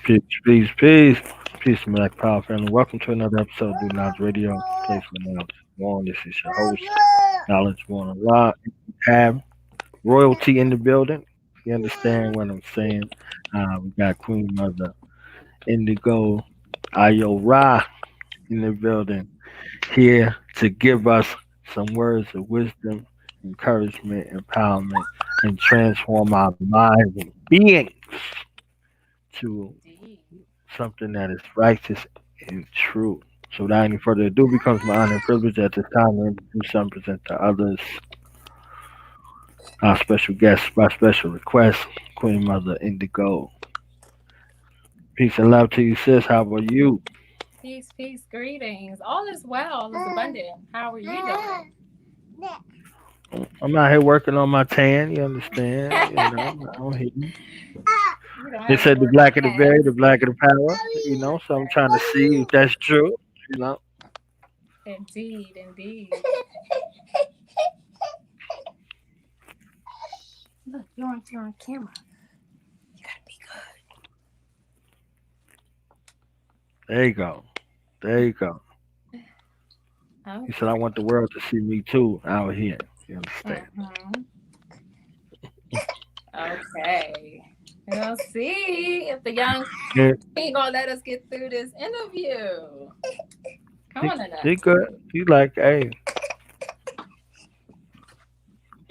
Peace, peace, peace. Peace, Black Power family. Welcome to another episode of Do Not Radio. Place for now. One. This is your host, Knowledge One a lot. Have royalty in the building. You understand what I'm saying? We got Queen Mother Indigo Ayora in the building here to give us some words of wisdom, encouragement, empowerment, and transform our minds and beings to Indeed. something that is righteous and true. So without any further ado, it becomes my honor and privilege at this time to introduce and present to others our special guest by special request, Queen Mother Indigo. Peace and love to you, sis. How are you? Peace, peace, greetings. All is well, all is abundant. How are you doing? I'm out here working on my tan. You understand? I'm hitting. You don't They have to said the work on blacker the berry, the past. blacker the power. So I'm trying to see if that's true. You know, Indeed, indeed. Look, you're on camera. You gotta be there you go. There you go. good. He said, I want the world to see me too out here. You understand? Mhm. Okay. We'll see if the young Yeah, king gonna let us get through this interview. Come he, on, Nana. he good. He like, hey,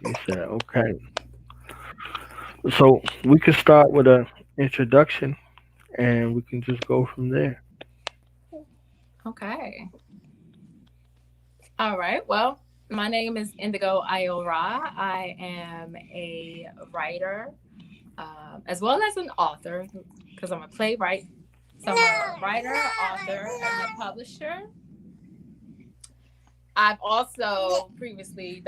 he said, okay. So we can start with a introduction and we can just go from there. Okay. All right. Well, my name is Indigo Ayora. I am a writer as well as an author because I'm a playwright. So I'm a writer, author, and a publisher. I've also previously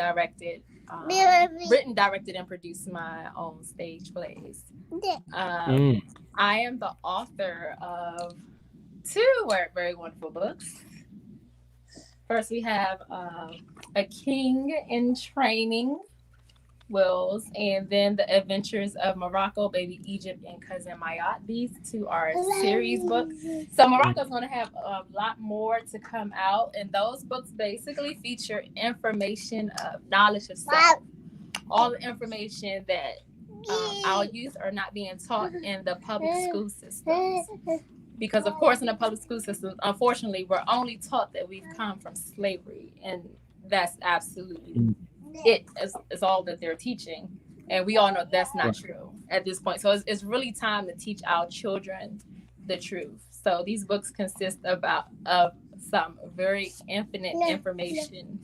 written, directed, and produced my own stage plays. Um, Mm, I am the author of two very wonderful books. First, we have A King in Training, Wills, and then The Adventures of Morocco, Baby Egypt, and Cousin Mayat. These two are series books. So mm, Morocco's going to have a lot more to come out, and those books basically feature information of knowledge of self, all the information that our youth are not being taught in the public school systems. Because, of course, in the public school system, unfortunately, we're only taught that we've come from slavery, and that's absolutely mm. is all that they're teaching. And we all know that's not Right. true at this point. So it's really time to teach our children the truth. So these books consist of some very infinite information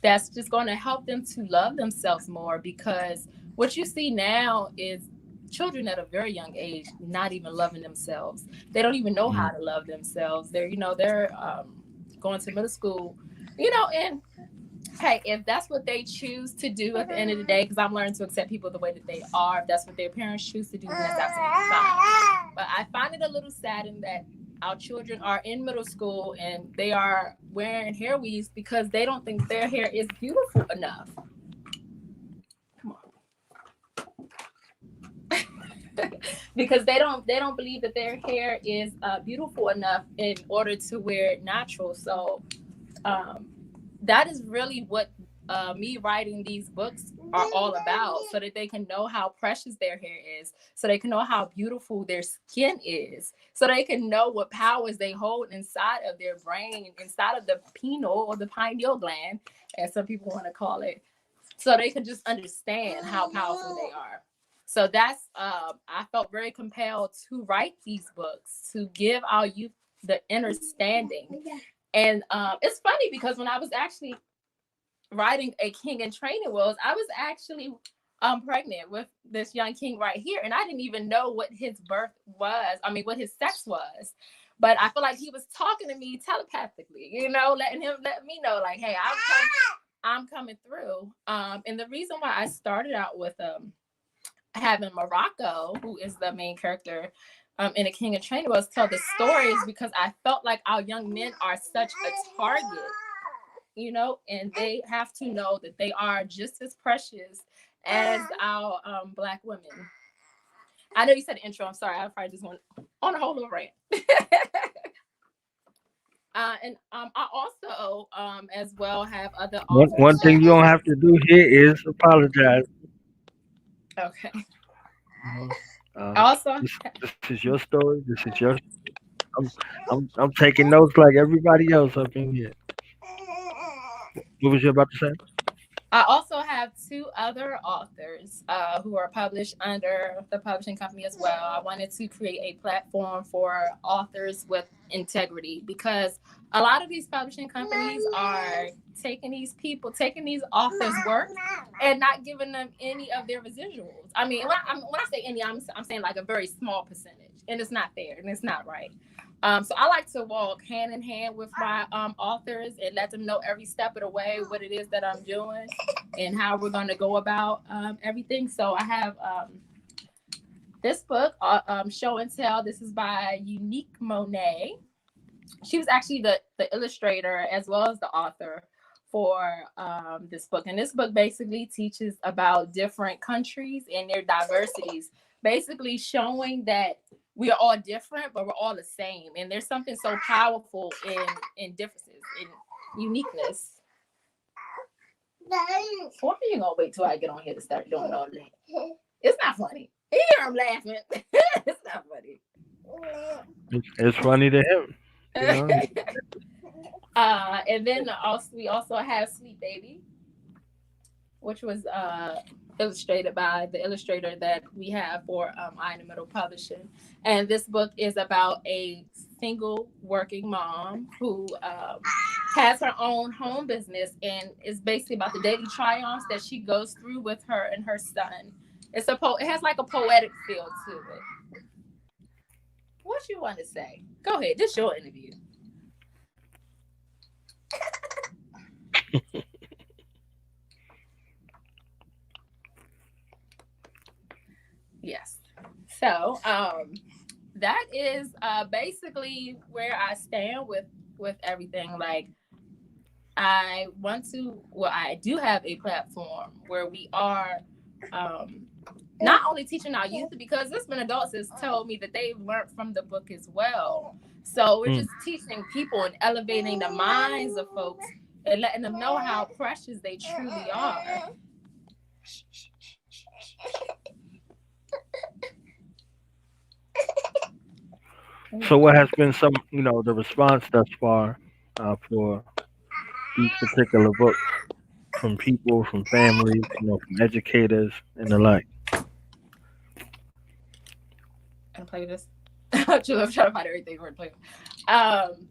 that's just going to help them to love themselves more, because what you see now is children at a very young age not even loving themselves. They don't even know how Mm, to love themselves. They're going to middle school, and hey, if that's what they choose to do at the end of the day, because I'm learning to accept people the way that they are. If that's what their parents choose to do, then that's absolutely fine. But I find it a little saddening that our children are in middle school and they are wearing hair weaves because they don't think their hair is beautiful enough. Come on. Because they don't believe that their hair is beautiful enough in order to wear it natural. So um, that is really what me writing these books are all about, so that they can know how precious their hair is, so they can know how beautiful their skin is, so they can know what powers they hold inside of their brain, inside of the pineal or the pineal gland, as some people want to call it, so they can just understand how powerful they are. So that's I felt very compelled to write these books to give our youth the understanding. And it's funny because when I was actually writing A King in Training Wheels, I was actually pregnant with this young king right here, and I didn't even know what his birth was. I mean, what his sex was. But I feel like he was talking to me telepathically, let me know, like, hey, I'm coming through. And the reason why I started out with having Morocco, who is the main character in A King in Training Wheels, tell the stories, because I felt like our young men are such a target, and they have to know that they are just as precious as our Black women. I know you said the intro. I'm sorry. I probably just went on a whole little rant. I also as well have other One authors. thing you don't have to do here is apologize. Okay. You know, I also this is your story. This is your. I'm taking notes like everybody else up in here. What was you about to say? I also have two other authors who are published under the publishing company as well. I wanted to create a platform for authors with integrity because a lot of these publishing companies are taking these authors' work and not giving them any of their residuals. I mean, when I say any, I'm saying like a very small percentage, and it's not fair and it's not right. So I like to walk hand in hand with my authors and let them know every step of the way what it is that I'm doing and how we're going to go about everything. So I have this book, Show and Tell. This is by Unique Monet. She was actually the illustrator as well as the author for this book. And this book basically teaches about different countries and their diversities, basically showing that we are all different, but we're all the same. And there's something so powerful in differences, in uniqueness. Why are you gonna wait till I get on here to start doing all that? It's not funny. Here I'm laughing. It's not funny. It's funny to him. You know. And then also we also have Sweet Baby, which was illustrated by the illustrator that we have for Eye in the Middle Publishing. And this book is about a single working mom who has her own home business and is basically about the daily triumphs that she goes through with her and her son. It has like a poetic feel to it. What you want to say? Go ahead. This is your interview. Yes. So that is basically where I stand with everything. Like I do have a platform where we are um, not only teaching our youth because there's been adults that's told me that they've learned from the book as well. So we're Mm. just teaching people and elevating the minds of folks and letting them know how precious they truly are. So, what has been some, the response thus far for each particular book from people, from families, from educators and the like? And play with this. I'm trying to find everything we're playing. Um,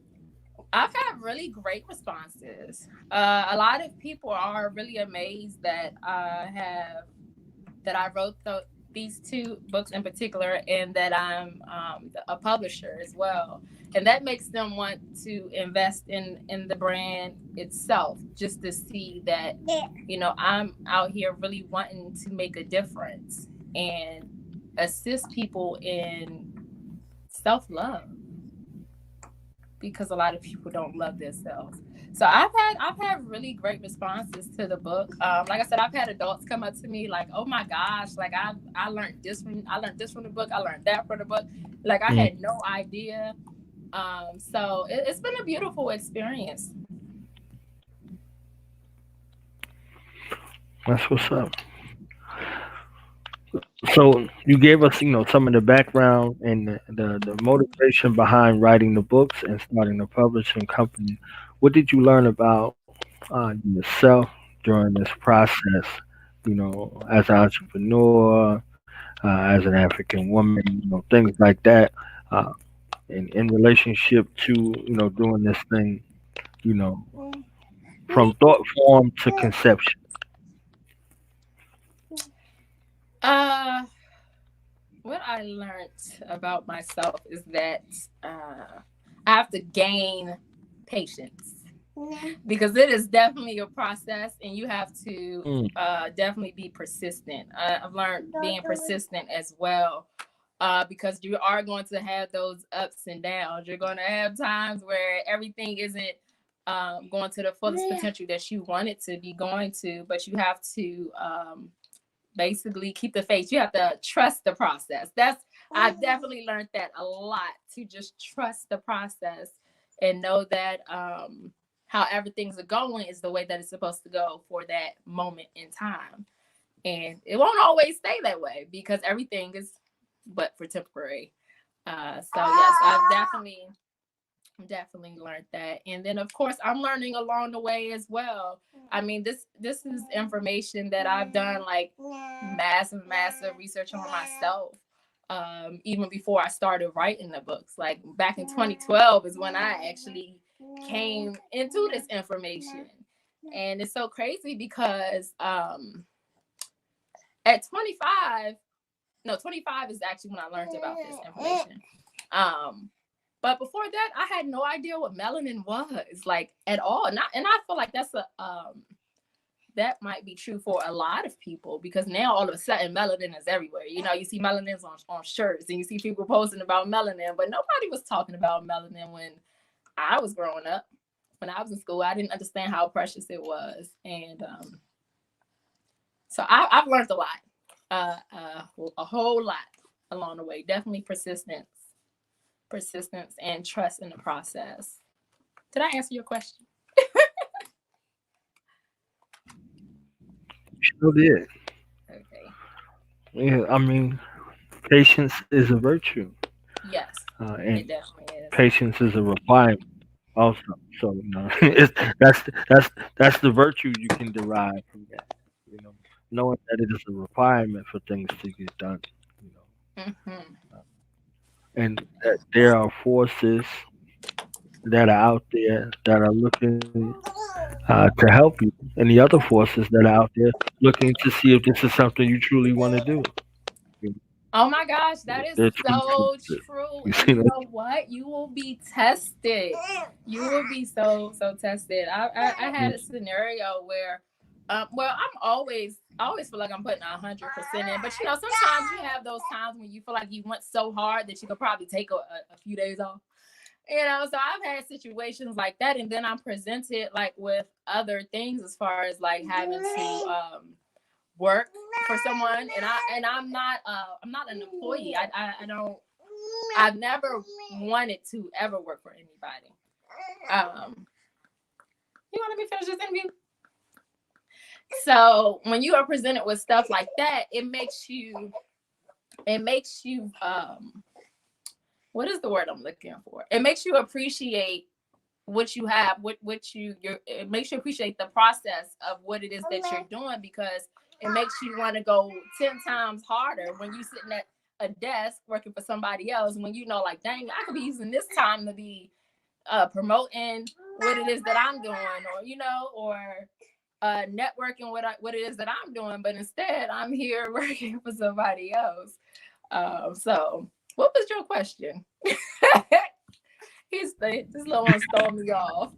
I've had really great responses. A lot of people are really amazed that I wrote these two books in particular, and that I'm a publisher as well. And that makes them want to invest in the brand itself, just to see that I'm out here really wanting to make a difference and assist people in self love because a lot of people don't love themselves. So I've had really great responses to the book. Like I said, I've had adults come up to me like, "Oh my gosh, like I learned this from the book. I learned that from the book. Like I Mm. had no idea." So it's been a beautiful experience. That's what's up. So you gave us, some of the background and the motivation behind writing the books and starting a publishing company. What did you learn about yourself during this process? As an entrepreneur, as an African woman, things like that, uh, in relationship to doing this thing, you know, from thought form to conception. Uh, what I learned about myself is that I have to gain patience because it is definitely a process and you have to Mm. definitely be persistent. I've learned being persistent as well because you are going to have those ups and downs. You're going to have times where everything isn't going to the fullest potential that you want it to be going to, but you have to basically keep the faith. You have to trust the process. That's I've definitely learned that a lot, to just trust the process and know that however things are going is the way that it's supposed to go for that moment in time. And it won't always stay that way because everything is but for temporary. So yes, I've definitely learned that. And then of course I'm learning along the way as well. I mean, this is information that I've done like massive research on myself, even before I started writing the books. Like back in 2012 is when I actually came into this information. And it's so crazy because at 25, no, 25 is actually when I learned about this information. Um, but before that, I had no idea what melanin was, like, at all. And I feel like that might be true for a lot of people, because now all of a sudden melanin is everywhere. You know, you see melanins on shirts and you see people posting about melanin, but nobody was talking about melanin when I was growing up. When I was in school, I didn't understand how precious it was. And so I've learned a lot, a whole lot along the way. Definitely persistence, and trust in the process. Did I answer your question? Sure did. Okay. Yeah, I mean, patience is a virtue, Yes, and it definitely is. patience is a requirement also. So it's, that's that's the virtue you can derive from that. You know, knowing that it is a requirement for things to get done. You know, Hmm. and that there are forces that are out there that are looking to help you, and the other forces that are out there looking to see if this is something you truly want to do. You Oh my gosh, that know, is they're twin so forces. true. You And see you that? know what? You will be tested. You will be so tested. I had a scenario where, well, I always feel like I'm putting 100% in, but you know, sometimes you have those times when you feel like you went so hard that you could probably take a few days off. You know, so I've had situations like that, and then I'm presented like with other things as far as like having to work for someone, and I'm not an employee. I don't, I've never wanted to ever work for anybody. You want to be finished this interview? So when you are presented with stuff like that, it makes you what is the word I'm looking for? It makes you appreciate what you have, what you're it makes you appreciate the process of what it is that you're doing, because it makes you want to go 10 times harder when you're sitting at a desk working for somebody else, when you know, like, dang, I could be using this time to be promoting what it is that I'm doing, or or networking what it is that I'm doing, but instead I'm here working for somebody else. So what was your question? This little one stole me off.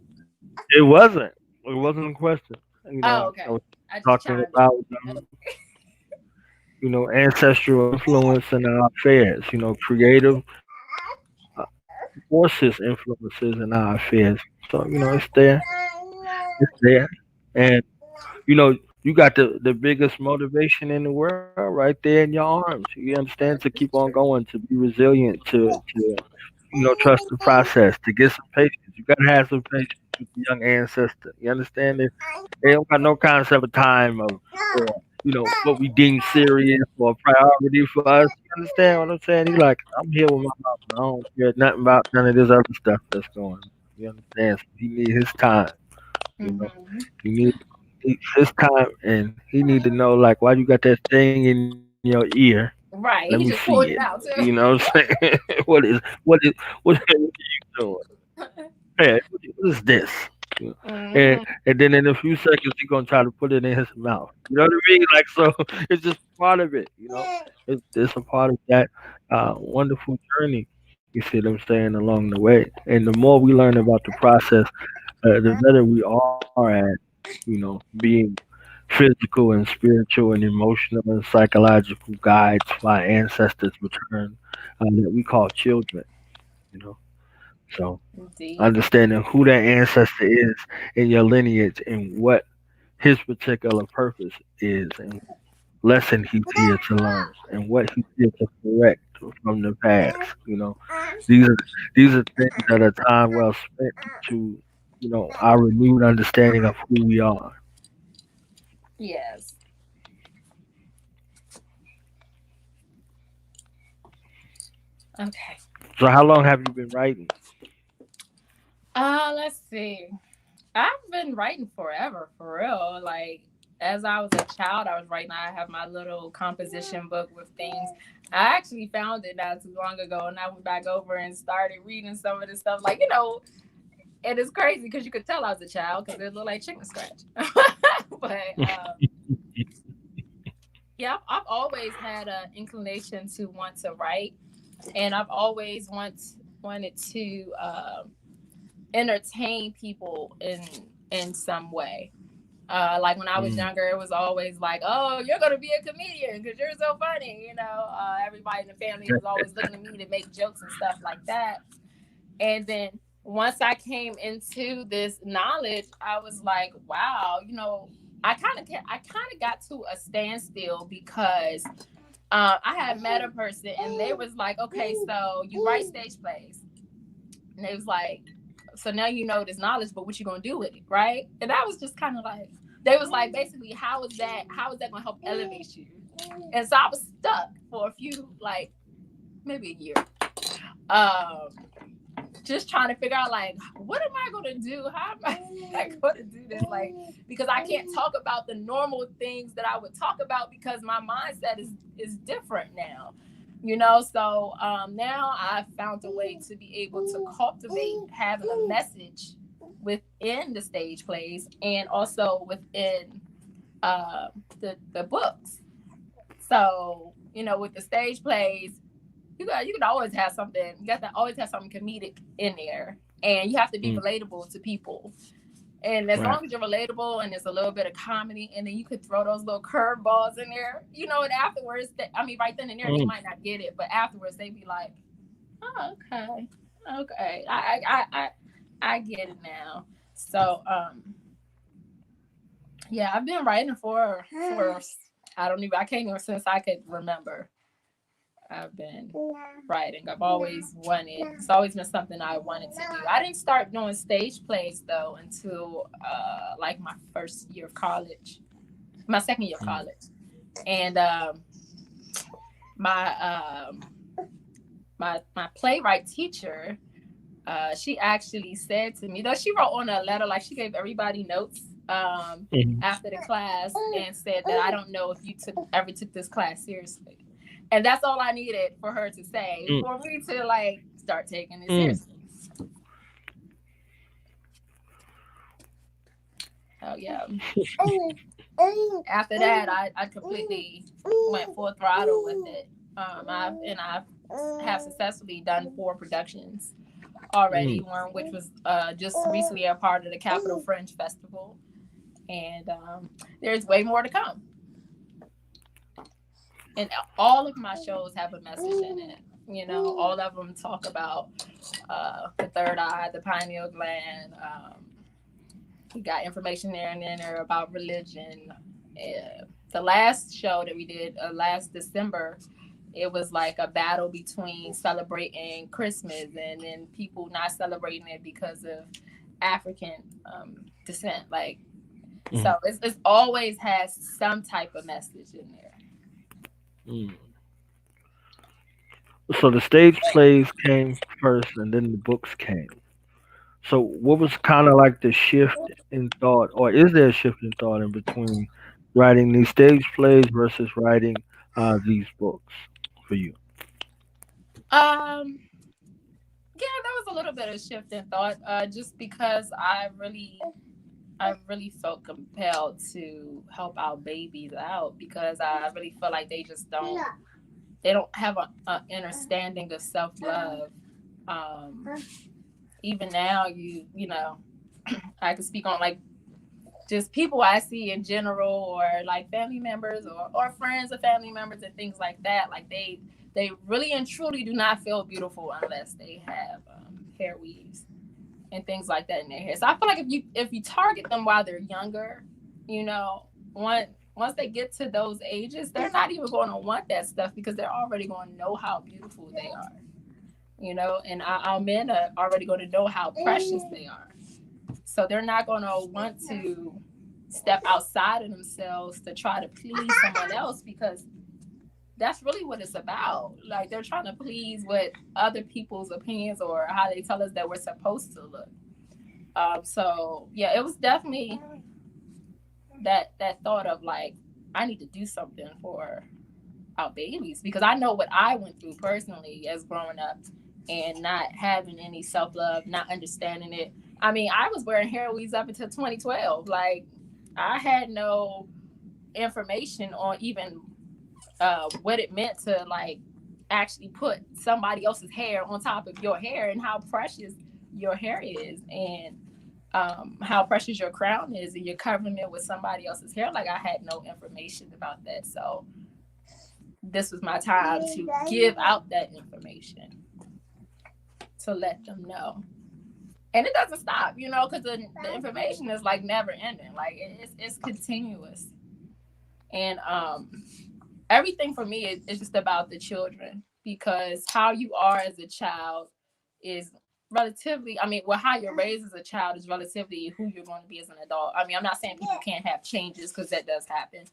It wasn't. It wasn't a question. Oh, I okay. was I just talking chimed about in. ancestral influence in our affairs. Creative uh, forces influences in our affairs. So it's there. It's there, and you know you got the biggest motivation in the world right there in your arms. You understand, to keep This on is true. going, to be resilient, to trust the process, to get some patience. You gotta have some patience with the young ancestor. You understand? They don't got no concept of time or what we deem serious or priority for us. You understand what I'm saying? He like, I'm here with my mama. I don't care nothing about none of this other stuff that's going on. You understand? So he need his time. You know, Hmm. he need his time, and he need to know, like, why you got that thing in your ear? Let me Right. see He it. just pulled it You out know what I'm too. saying? What are you doing? Hey, what is this? You know, and then in a few seconds he's gonna try to put it in his mouth. You know what I mean? Like, so it's just part of it. It's a part of that wonderful journey. You see what I'm saying, along the way. And the more we learn about the process, the better we are at, being physical and spiritual and emotional and psychological guides for our ancestors' return, that we call children. You know, so Indeed. understanding who that ancestor is in your lineage and what his particular purpose is. And lesson he's here to learn and what he's here to correct from the past. These are these are things that are time well spent to, our renewed understanding of who we are. Yes. Okay. So how long have you been writing? Let's see. I've been writing forever, for real. Like, as I was a child, I was writing. I have my little composition book with things. I actually found it not too long ago, and I went back over and started reading some of the stuff. Like, it is crazy because you could tell I was a child because it looked like chicken scratch. But yeah, I've always had an inclination to want to write, and I've always wanted to entertain people in some way. Like when I was Mm, younger, it was always like, "Oh, you're gonna be a comedian because you're so funny." Everybody in the family was always looking at me to make jokes and stuff like that. And then once I came into this knowledge, I was like, "Wow, I kind of got to a standstill because I had met a person and they was like, okay, so you write stage plays, and they was like, so now you know this knowledge, but what you gonna do with it, right? And I was just kind of like, they was like, basically, how is that gonna help elevate you? And so I was stuck for a few, like maybe a year, um, just trying to figure out like, what am I gonna do? How am I gonna do this? Like, because I can't talk about the normal things that I would talk about because my mindset is different now. So now I've found a way to be able to cultivate having a message within the stage plays and also within uh, the books. So with the stage plays, you can always have something. You got to always have something comedic in there, and you have to be mm, relatable to people. And as right. long as you're relatable and there's a little bit of comedy, and then you could throw those little curveballs in there, and afterwards, right then and there, they Mm, might not get it, but afterwards, they be like, "Oh, okay, okay, I get it now." So, yeah, I've been writing for I can't even since I could remember. I've been writing. I've always wanted. It's always been something I wanted to do. I didn't start doing stage plays though until like my first year of college, my second year of mm, college, and my my playwright teacher, she actually said to me, though she wrote on a letter, like she gave everybody notes mhm, after the class and said that I don't know if you ever took this class seriously. And that's all I needed for her to say mm, for me to like start taking it mm, seriously. Oh yeah. After that, I completely went full throttle with it. I've have successfully done 4 productions already. mm. One which was just recently a part of the Capital Fringe Festival, and there's way more to come. And all of my shows have a message in it. All of them talk about the third eye, the pineal gland. We got information there and then there about religion. The last show that we did last December, it was like a battle between celebrating Christmas and then people not celebrating it because of African descent. Like, Mm, so it's always has some type of message in there. mm. So the stage plays came first, and then the books came. So what was kind of like the shift in thought, or is there a shift in thought in between writing these stage plays versus writing these books for you? Um, yeah, there was a little bit of shift in thought, just because I really felt compelled to help our babies out because I really feel like they don't have a understanding of self love. Um, Even now, I can speak on like just people I see in general, or like family members, or friends of family members and things like that. Like they really and truly do not feel beautiful unless they have hair weaves and things like that in their hair. So I feel like if you target them while they're younger, you know, one once they get to those ages, they're not even going to want that stuff because they're already going to know how beautiful they are, you know, and our men are already going to know how precious they are. So they're not going to want to step outside of themselves to try to please someone else because that's really what it's about. Like they're trying to please what other people's opinions or how they tell us that we're supposed to look. So yeah, it was definitely that thought of like I need to do something for our babies because I know what I went through personally as growing up and not having any self love, not understanding it. I mean, I was wearing hair weaves up until 2012. Like I had no information on even what it meant to like actually put somebody else's hair on top of your hair and how precious your hair is and how precious your crown is and you're covering it with somebody else's hair. Like I had no information about that. So this was my time to give out that information to let them know. And it doesn't stop, you know, because the information is like never ending. Like it's continuous. And everything for me is just about the children because how you are as a child is relatively, I mean, well, how you're raised as a child is relatively who you're going to be as an adult. I mean, I'm not saying people can't have changes because that does happen,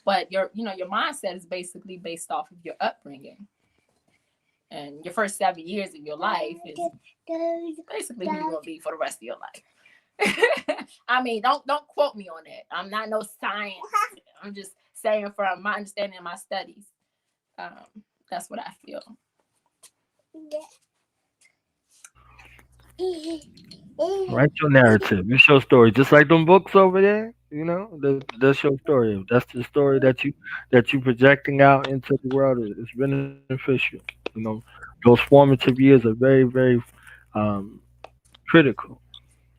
but your mindset is basically based off of your upbringing. And your first 7 years of your life is basically who you're going to be for the rest of your life. I mean, don't quote me on that. I'm not no science. I'm just saying from my understanding of my studies. Um, that's what I feel. Write your narrative. It's your story. Just like them books over there, that's your story. If that's the story that you projecting out into the world, it's beneficial. You know, those formative years are very, very um, critical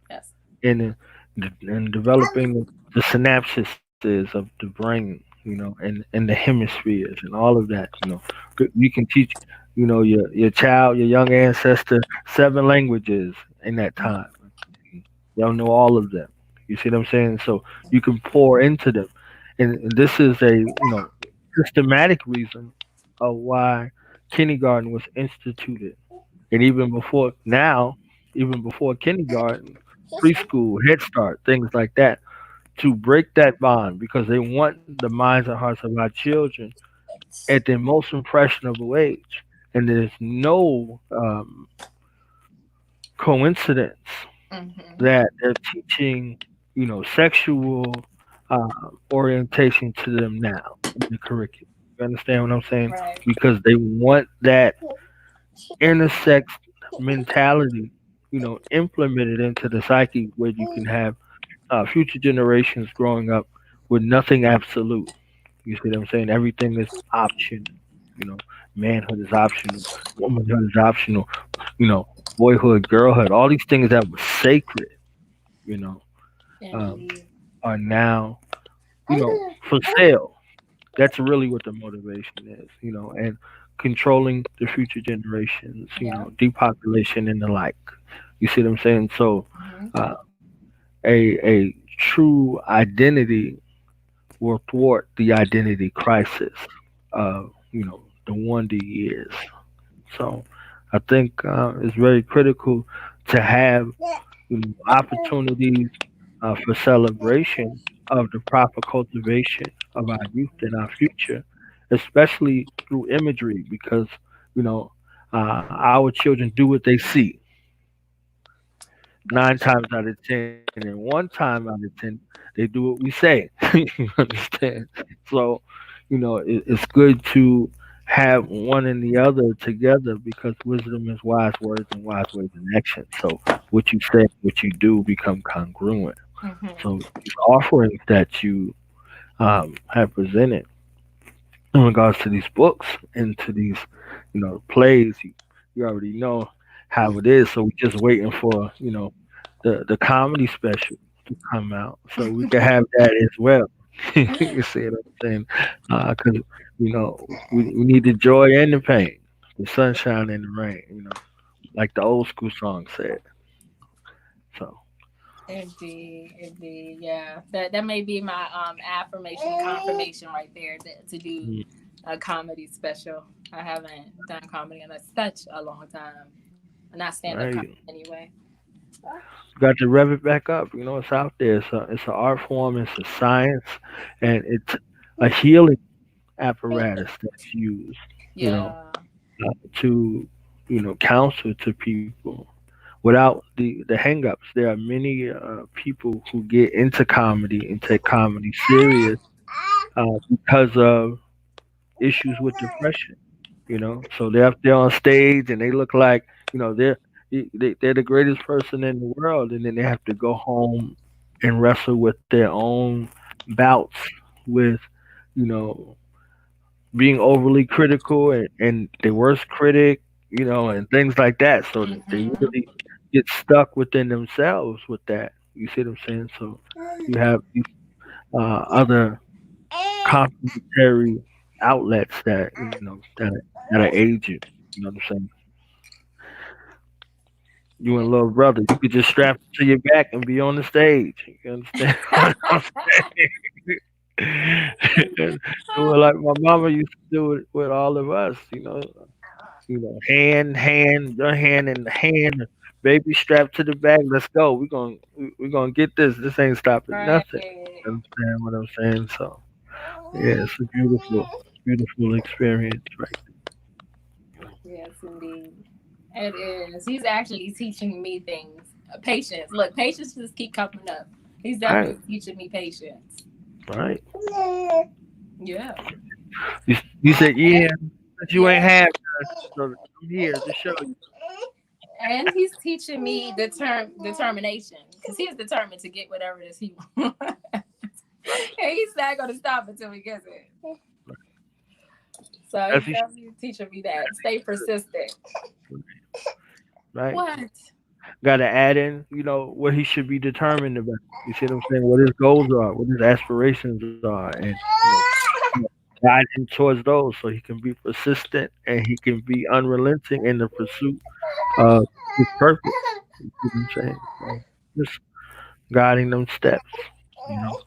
Yes. in developing the synapses of the brain, and the hemispheres and all of that. You can teach, your child, your young ancestor, 7 languages in that time. They'll know all of them. You see what I'm saying? So you can pour into them, and this is a systematic reason of why kindergarten was instituted, and even before now, even before kindergarten, preschool, Head Start, things like that, to break that bond because they want the minds and hearts of our children at their most impressionable age, and there's no coincidence Mm-hmm. that they're teaching, sexual orientation to them now in the curriculum. You understand what I'm saying? Right. Because they want that intersex mentality, implemented into the psyche where you can have future generations growing up with nothing absolute. You see what I'm saying? Everything is optional. You know, manhood is optional, womanhood is optional. Boyhood, girlhood, all these things that were sacred. You know, um, Indeed. are now, for sale. That's really what the motivation is. And controlling the future generations. Yeah. Depopulation and the like. You see what I'm saying? So, Mm-hmm. uh, a true identity will thwart the identity crisis of the wonder years. So I think it's very critical to have opportunities for celebration of the proper cultivation of our youth and our future, especially through imagery, because you know our children do what they see 9 times out of 10, and 1 time out of 10 they do what we say. You understand? So, it's good to have one and the other together because wisdom is wise words and wise words in action. So, what you say, what you do become congruent. Mm-hmm. So, these offerings that you have presented in regards to these books and to these, plays, you already know how it is. So, we're just waiting for, the comedy special to come out so we can have that as well. You see what I'm saying? Because we need the joy and the pain, the sunshine and the rain. Like the old school song said. So Indeed, indeed, yeah. That may be my affirmation confirmation right there to do Mm, a comedy special. I haven't done comedy in such a long time. Not stand up right. comedy anyway. Got to rev it back up. You know, it's out there. It's an art form. It's a science, and it's a healing apparatus that's used. You know, Yeah. to counsel to people without the hangups. There are many people who get into comedy and take comedy serious because of issues with depression. So they're up there on stage and they look like they're the greatest person in the world, and then they have to go home and wrestle with their own bouts with you know being overly critical and the worst critic, and things like that. So they Mm-hmm. really get stuck within themselves with that. You see what I'm saying? So you have these other complementary outlets that that are aging. You know what I'm saying? You Yeah. and little brother, you could just strap it to your back and be on the stage. You understand what I'm saying? Do it like my mama used to do it with all of us. Hand, your hand in the hand, baby strapped to the back. Let's go. We're gonna get this. This ain't stopping Right. nothing. You understand what I'm saying? So yeah, it's a beautiful experience, right? Yes, indeed. It is. He's actually teaching me things. Patience. Look, patience just keep coming up. He's Right, definitely teaching me patience. right. Yeah. You said yeah, but you ain't Yeah. have none. So I'm here to show you. And he's teaching me determination because he's determined to get whatever it is he wants. And he's not going to stop until he gets it. So As he's he definitely teaching me that. Stay persistent. should, right? What? Got to add in, what he should be determined about. You see what I'm saying? What his goals are, what his aspirations are, and you know, guide him towards those so he can be persistent and he can be unrelenting in the pursuit of his purpose. You see what I'm saying? So just guiding them steps. You know,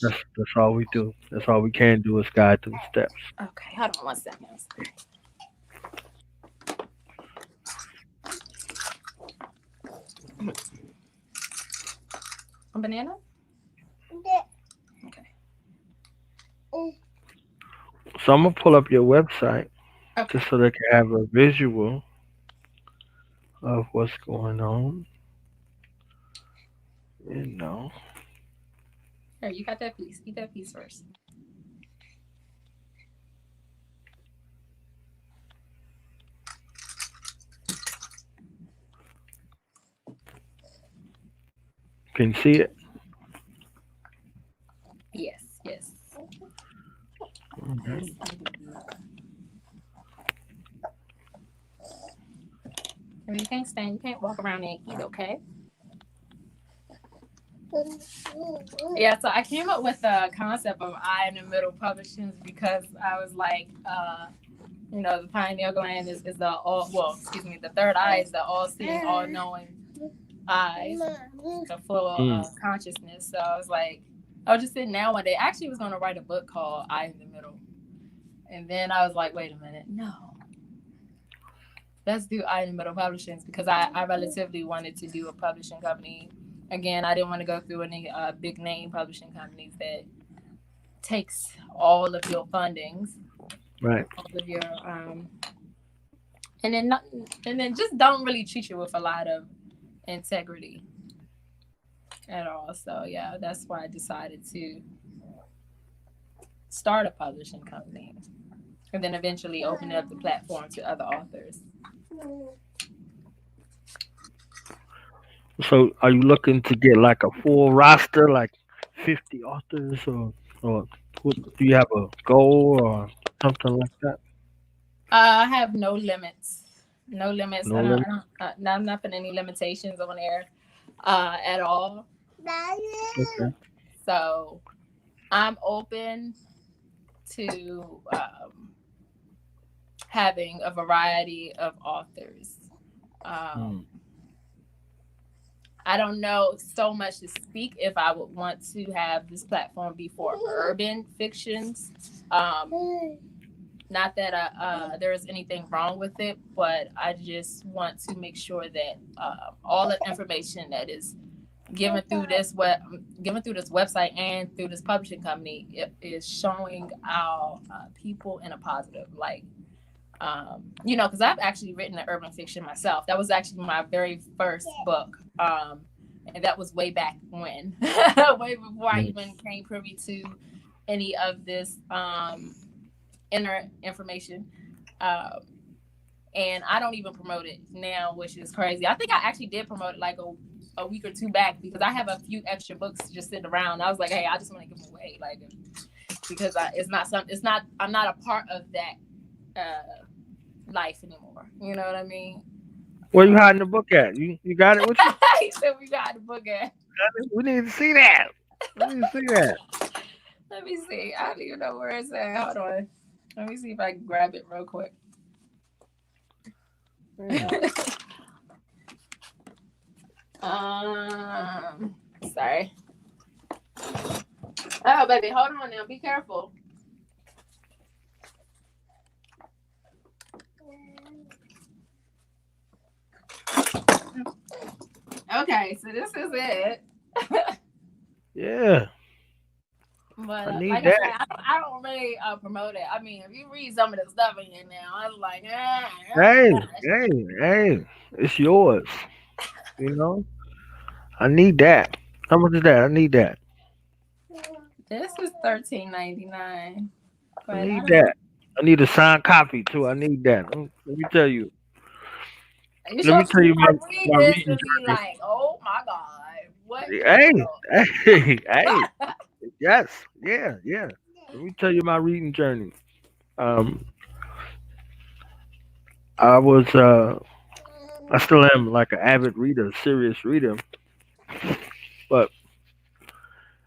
that's all we do. That's all we can do is guide them steps. Okay, hold on 1 second. A banana? Okay. So I'm gonna pull up your website Okay. just so they can have a visual of what's going on. You know. Here, you got that piece. Eat that piece first. Can you see it? Yes, yes. Mhm. Yes, indeed. You can't stand, you can't walk around and eat, okay? Yeah, so I came up with the concept of eye in the middle publishings because I was like, the pineal gland is the all, well, excuse me, the third eye is the all seeing, all knowing eyes, the full Mm. consciousness. So I was like, I was just sitting down one day. I actually was going to write a book called Eye in the Middle. And then I was like, wait a minute, no, let's do Eye in the Middle Publishings because I relatively wanted to do a publishing company. Again, I didn't want to go through any big name publishing companies that takes all of your fundings, Right. all of your and then not, and then just don't really treat you with a lot of integrity at all. So yeah, that's why I decided to start a publishing company and then eventually open up the platform to other authors. So are you looking to get like a full roster, like 50 authors, or do you have a goal or something like that? I have no limits. No limits. No limit. I'm not putting any limitations on there at all. Okay. So I'm open to having a variety of authors. Um, Mm. I don't know so much to speak if I would want to have this platform be for urban fictions. Not that there is anything wrong with it, but I just want to make sure that all the information that is given through given through this website and through this publishing company, it is showing our people in a positive light. Because I've actually written an urban fiction myself. That was actually my very first book. And that was way back when, way before I even came privy to any of this inner information. Um, and I don't even promote it now, which is crazy. I think I actually did promote it like a week or two back because I have a few extra books just sitting around. I was like, hey, I just want to give them away, like, because I'm not a part of that life anymore. You know what I mean? Where you hiding the book at? You got it with you? He said we got the book at. We need to see that. We need to see that. Let me see. I don't even know where it's at. Hold on. Let me see if I can grab it real quick. Yeah. Sorry. Oh, baby, hold on now. Be careful. Okay, so this is it. Yeah. But I need like I said, that. I don't really promote it. I mean, if you read some of the stuff in here now, I was like, Hey, hey, hey. It's yours. You know? I need that. How much is that? I need that. this is $13.99. I But I need don't. that. I need a signed copy too. I need that. Let me tell you. You Let sure me she tell you gonna read my this reading and be journey. like, oh my god, what in the Hey, world? hey, hey. Yes, yeah, yeah. Let me tell you my reading journey. Um, I was, I still am like an avid reader, serious reader. But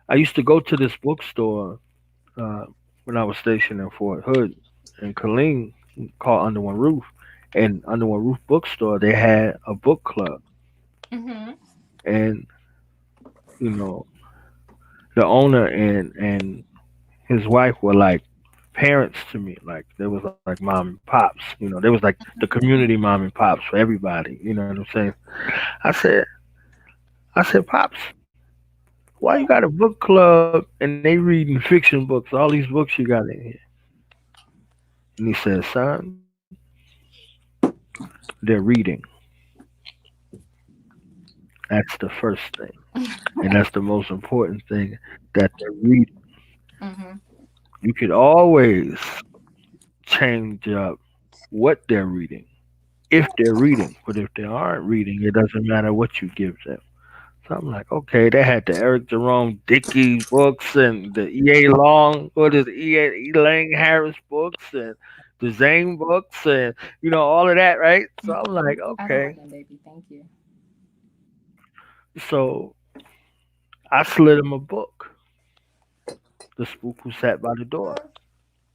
I used to go to this bookstore uh, when I was stationed in Fort Hood in Killeen called Under One Roof. And Under One Roof bookstore, they had a book club. Mm-hmm. And, you know, the owner and his wife were like parents to me. Like they was like mom and pops. They was like the community mom and pops for everybody. You know what I'm saying? I said, I said, pops, why you got a book club and they reading fiction books? All these books you got in here. And he said, son, they're reading. That's the first thing, and that's the most important thing that they're reading. Mm-hmm. You could always change up what they're reading if they're reading, but if they aren't reading, it doesn't matter what you give them. So I'm like, okay, they had the Eric Jerome Dickey books and the E.A. Long, what is it, E. Lang Harris books and the Zane books and all of that, right? So I'm like, I don't okay. want them, baby. Thank you. So I slid him a book, The Spook Who Sat by the Door.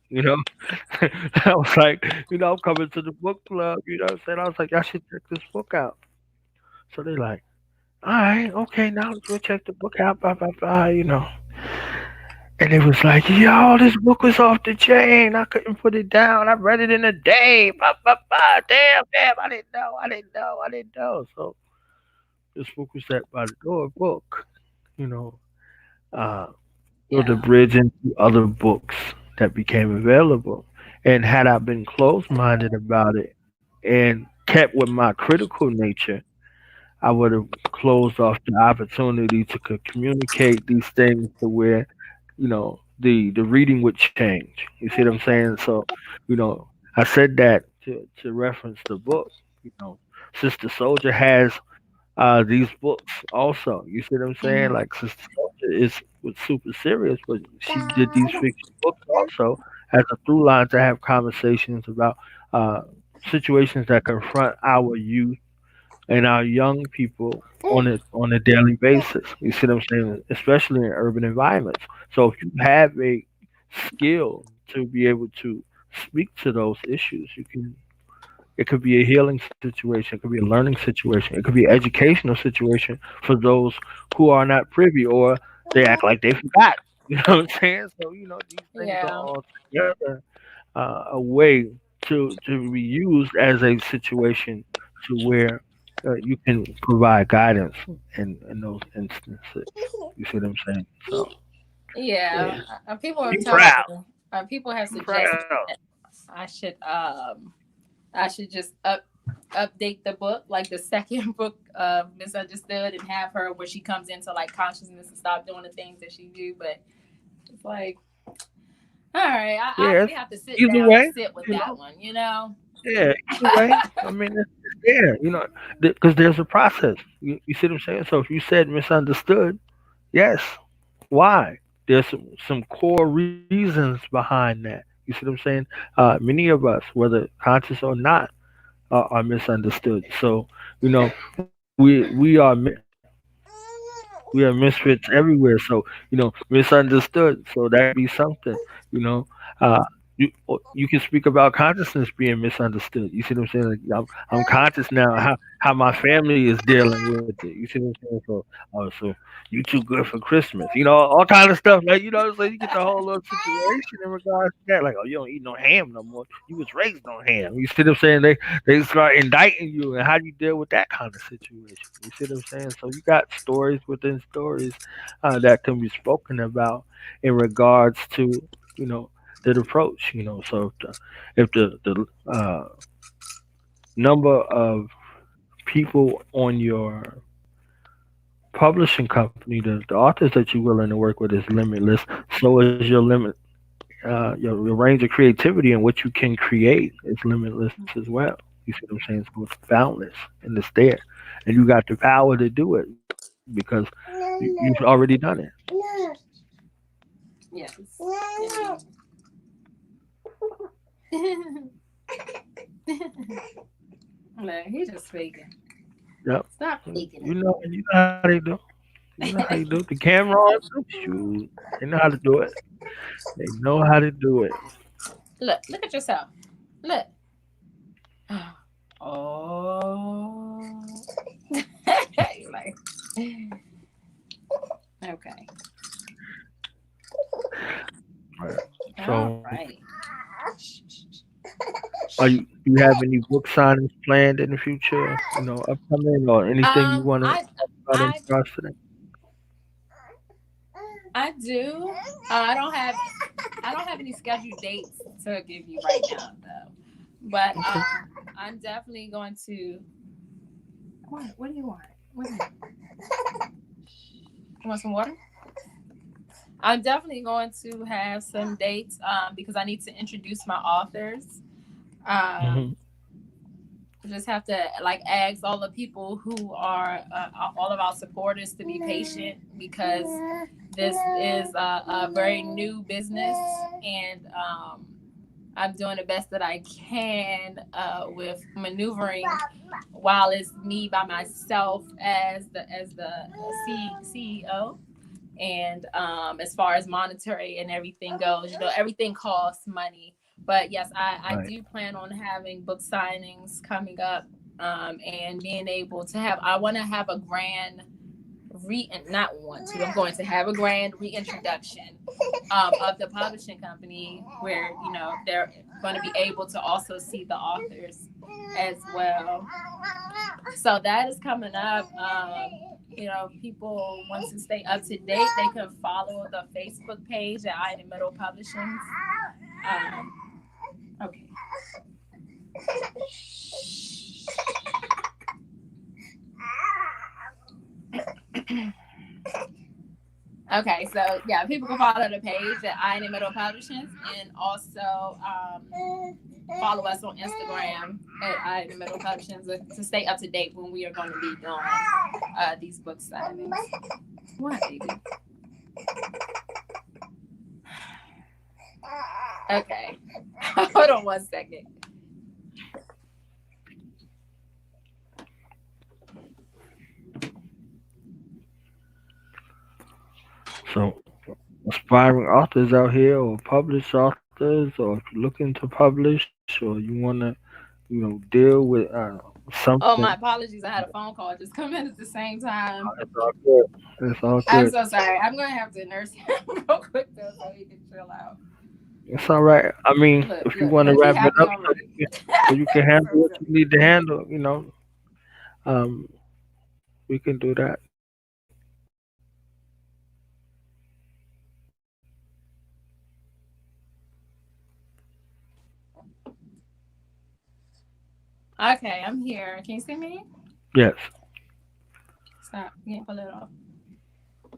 You know, I was like, I'm coming to the book club. You know what I'm saying? I was like, y'all should check this book out. So they like, all right, okay, now let's go check the book out. Blah blah blah. And it was like, yo, this book was off the chain. I couldn't put it down. I read it in a day. Blah blah blah. Damn, damn. I didn't know. I didn't know. I didn't know. So this book was set by the door book. You know, uh, build a Yeah. bridge into other books that became available. And had I been closed minded about it and kept with my critical nature, I would have closed off the opportunity to communicate these things to where, the reading would change. You see what I'm saying? So, I said that to reference the book. You know, Sister Soldier has these books also. You see what I'm saying? Mm-hmm. Like Sister Soldier was super serious, but she did these fiction books also as a through line to have conversations about uh, situations that confront our youth and our young people on a daily basis. You see what I'm saying? Especially in urban environments. So if you have a skill to be able to speak to those issues, you can It could be a healing situation. It could be a learning situation. It could be an educational situation for those who are not privy or they act like they forgot. You know what I'm saying? So these things are Yeah. all together a way to be used as a situation to where you can provide guidance in those instances. You see what I'm saying? So Yeah. yeah, People have be told proud. me. People have Be suggested proud. that I should I should just update the book, like the second book of Misunderstood, and have her where she comes into like consciousness and stop doing the things that she do. But it's like, all right, I Yeah, really have to sit either down and way, sit with you that know. one, you know? Yeah, either way. I mean, it's there. Because there's a process. You see what I'm saying? So if you said misunderstood, yes. Why? There's some core reasons behind that. You see what I'm saying? Many of us, whether conscious or not, are misunderstood. So we are we are misfits everywhere. So misunderstood. So that could be something. You know, uh, you can speak about consciousness being misunderstood. You see what I'm saying? Like, I'm conscious now how my family is dealing with it. You see what I'm saying? So you too good for Christmas. All kind of stuff. Like so you get the whole little situation in regards to that. Like, oh, you don't eat no ham no more. You was raised on ham. You see what I'm saying? They start indicting you, and how do you deal with that kind of situation? You see what I'm saying? So you got stories within stories that can be spoken about in regards to you know that approach. So if the number of people on your publishing company, the authors that you're willing to work with is limitless. So is your limit. Your range of creativity and what you can create is limitless as well. You see what I'm saying? So it's boundless and it's there, and you got the power to do it because you've already done it. Yes. Look, he's just faking. Yep. Stop faking You know how they do. You know how you do. The camera on. Shoot, they know how to do it. They know how to do it. it. Look at yourself. Look. Oh. You're like, okay. Right. All So, right. do you have any book signings planned in the future? Upcoming or anything you want to I talk about in I regards to that? I do. I don't have any scheduled dates to give you right now though. But Okay. I'm definitely going to. What do you want? What do you want? Some water? I'm definitely going to have some dates because I need to introduce my authors. Um, Hmm. just have to like ask all the people who are all of our supporters to be patient because this is a very new business and I'm doing the best that I can with maneuvering while it's me by myself as the CEO. And as far as monetary and everything goes, everything costs money. But yes, I Right. do plan on having book signings coming up and being able to have. I want to have a grand not want to. I'm going to have a grand reintroduction of the publishing company where they're going to be able to also see the authors as well. So that is coming up. People want to stay up to date. They can follow the Facebook page at I the Middle Publishing. Um, okay. Okay, so yeah, people can follow the page at I the Middle Publishing and also follow us on Instagram at I the Middle Publishing to stay up to date when we are going to be doing these book signings. What, baby? Okay. Hold on one second. So, aspiring authors out here, or published authors, or if you're looking to publish, or you want to deal with Oh, my something. apologies. I had a phone call just come in at the same time. It's all good. It's all I'm good. so sorry. I'm gonna have to nurse him real quick though, so he can chill out. It's all right. I mean, Look, if you look, want to look. He wrap it happy up so already. you can handle So what you silly. need to handle, um, we can do that. Okay, I'm here. Can you see me? Yes. Stop. You can't pull it off.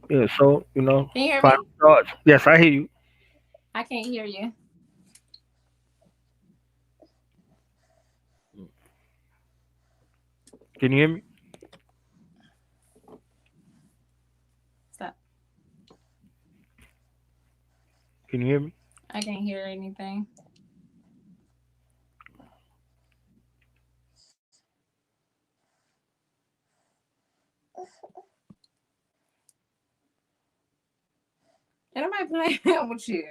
Yeah. So Can you hear final me? thoughts. Yes, I hear you. I can't hear you. Can you hear me? Stop. Can you hear me? I can't hear anything. And am I playing with you?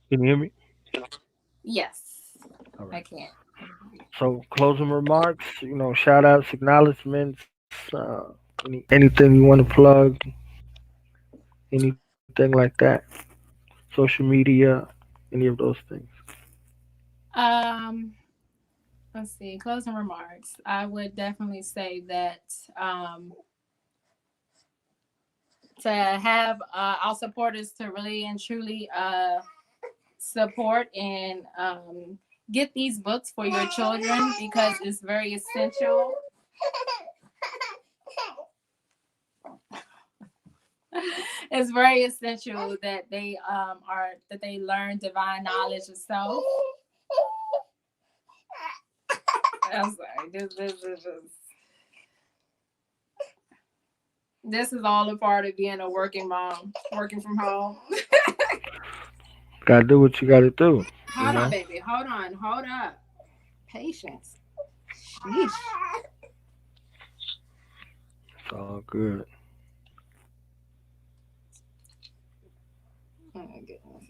Can you hear me? Yes, All I right. can't. So closing remarks. Shout outs, acknowledgments. Anything you want to plug, anything like that. Social media, any of those things. Um, let's see. Closing remarks. I would definitely say that um, to have our supporters to really and truly support and get these books for your children because it's very essential. It's very essential that they learn divine knowledge of self. I'm sorry. This is all a part of being a working mom, working from home. Gotta do what you gotta do. You Hold on, know, baby. Hold on. Hold up. Patience. Sheesh. it's all good. Oh my goodness.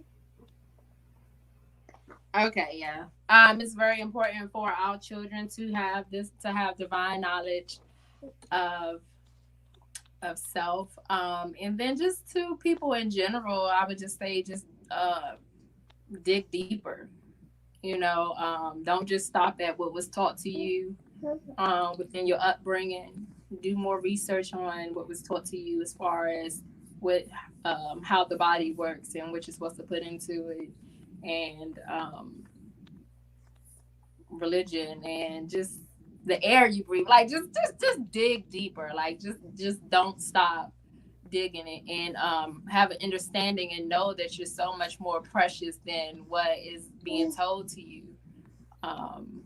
Okay, yeah. It's very important for our children to have divine knowledge of self. And then just to people in general, I would just say just dig deeper. Don't just stop at what was taught to you within your upbringing. Do more research on what was taught to you as far as what how the body works and what you're supposed to put into it, and religion and just the air you breathe. Like just dig deeper. Like just don't stop digging it and have an understanding and know that you're so much more precious than what is being told to you. Um,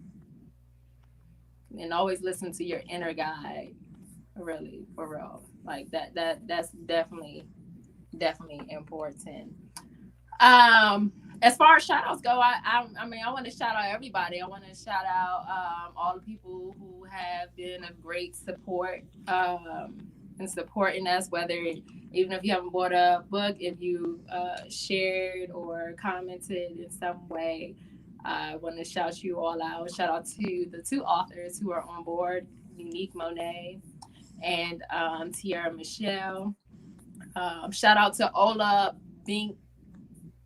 and always listen to your inner guide, really, for real. Like that's definitely important. As far as shout outs go, I mean, I want to shout out everybody. I want to shout out all the people who have been of great support and supporting us, whether even if you haven't bought a book, if you shared or commented in some way. I want to shout you all out. Shout out to the two authors who are on board, Unique Monet and Tierra Michelle. Shout out to Ola Bink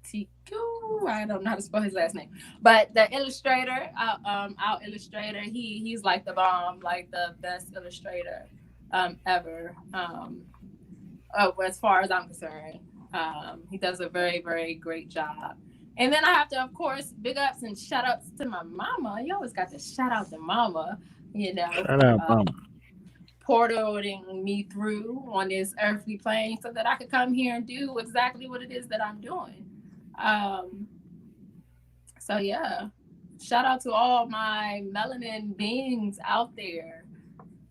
Tiku. I don't know how to spell his last name, but the illustrator, our illustrator, he's like the bomb, like the best illustrator ever. As far as I'm concerned, he does a very very great job. And then I have to, of course, big ups and shout outs to my mama. You always got to shout out to mama, Shout out, uh, mama. portaling me through on this earthly plane so that I could come here and do exactly what it is that I'm doing. Um, so yeah, shout out to all my melanin beings out there.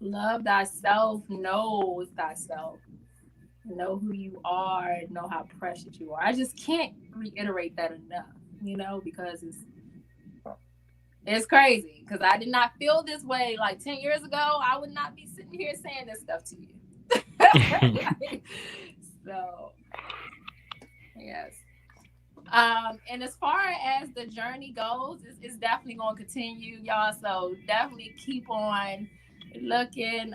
Love thyself, know thyself, know who you are, know how precious you are. I just can't reiterate that enough, because it's crazy. Because I did not feel this way like 10 years ago. I would not be sitting here saying this stuff to you. Like, so Yes. And as far as the journey goes, it's definitely going to continue, y'all. So definitely keep on looking.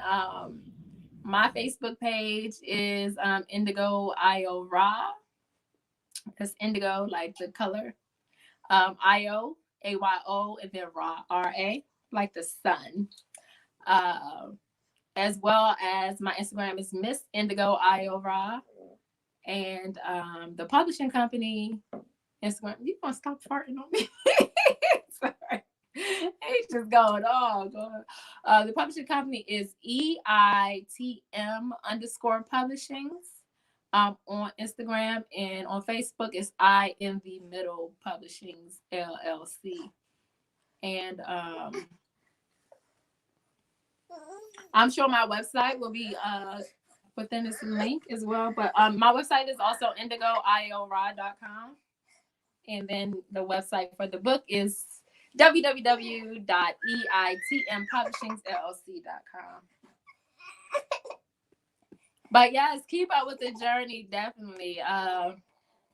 My Facebook page is Indigo Io Ra. It's Indigo, like the color. Io AYO, and then Ra RA, like the sun. Uh, as well as my Instagram is Miss Indigo Io Ra, and the publishing company Instagram. You gonna stop farting on me? Sorry. He's just going on. Going. The publishing company is EITM underscore publishings on Instagram, and on Facebook it's I in the middle publishings LLC. And I'm sure my website will be within this link as well. But my website is also indigoiora.com. And then the website for the book is www.eitmpublishingsllc.com. But yes, keep up with the journey, definitely.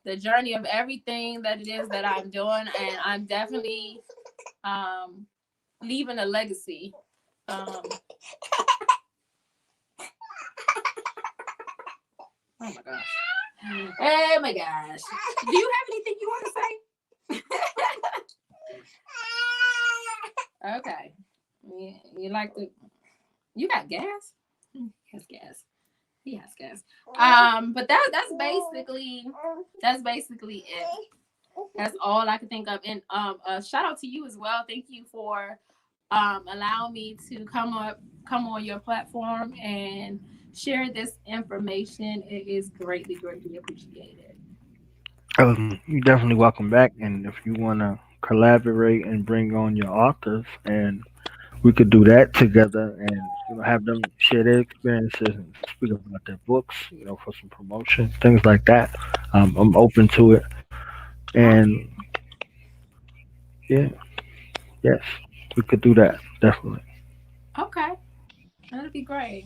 The journey of everything that it is that I'm doing, and I'm definitely um, leaving a legacy. Oh my gosh. Oh my gosh. Do you have anything you want to say? Okay. You like the you got gas? He has gas. He has gas. But that's basically it. That's all I can think of. And a shout out to you as well. Thank you for allowing me to come on your platform and share this information. It is greatly appreciated. You're definitely welcome back. And if you want to collaborate and bring on your authors, and we could do that together, and have them share their experiences and speak about their books, for some promotion, things like that. I'm open to it, and Awesome. yeah, yes, we could do that definitely. Okay. That'd be great.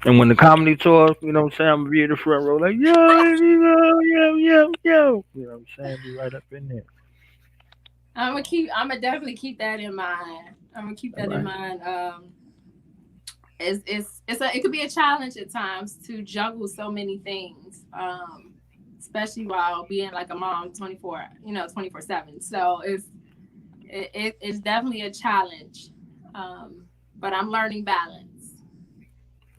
And when the comedy tour, what I'm saying, I'm gonna be in the front row, like yo. You know what I'm saying? Be right up in there. I'm gonna definitely keep that in mind. I'm gonna keep All that in right. mind. It could be a challenge at times to juggle so many things, especially while being like a mom 24/7. So it's definitely a challenge, but I'm learning balance.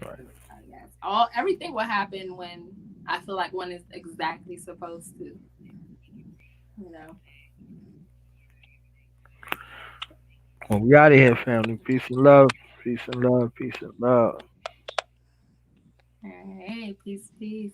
Right. I guess everything will happen when I feel like one is exactly supposed to. You know. Well, we out of here, family. Peace and love. Peace and love. Peace and love. Hey, peace, peace.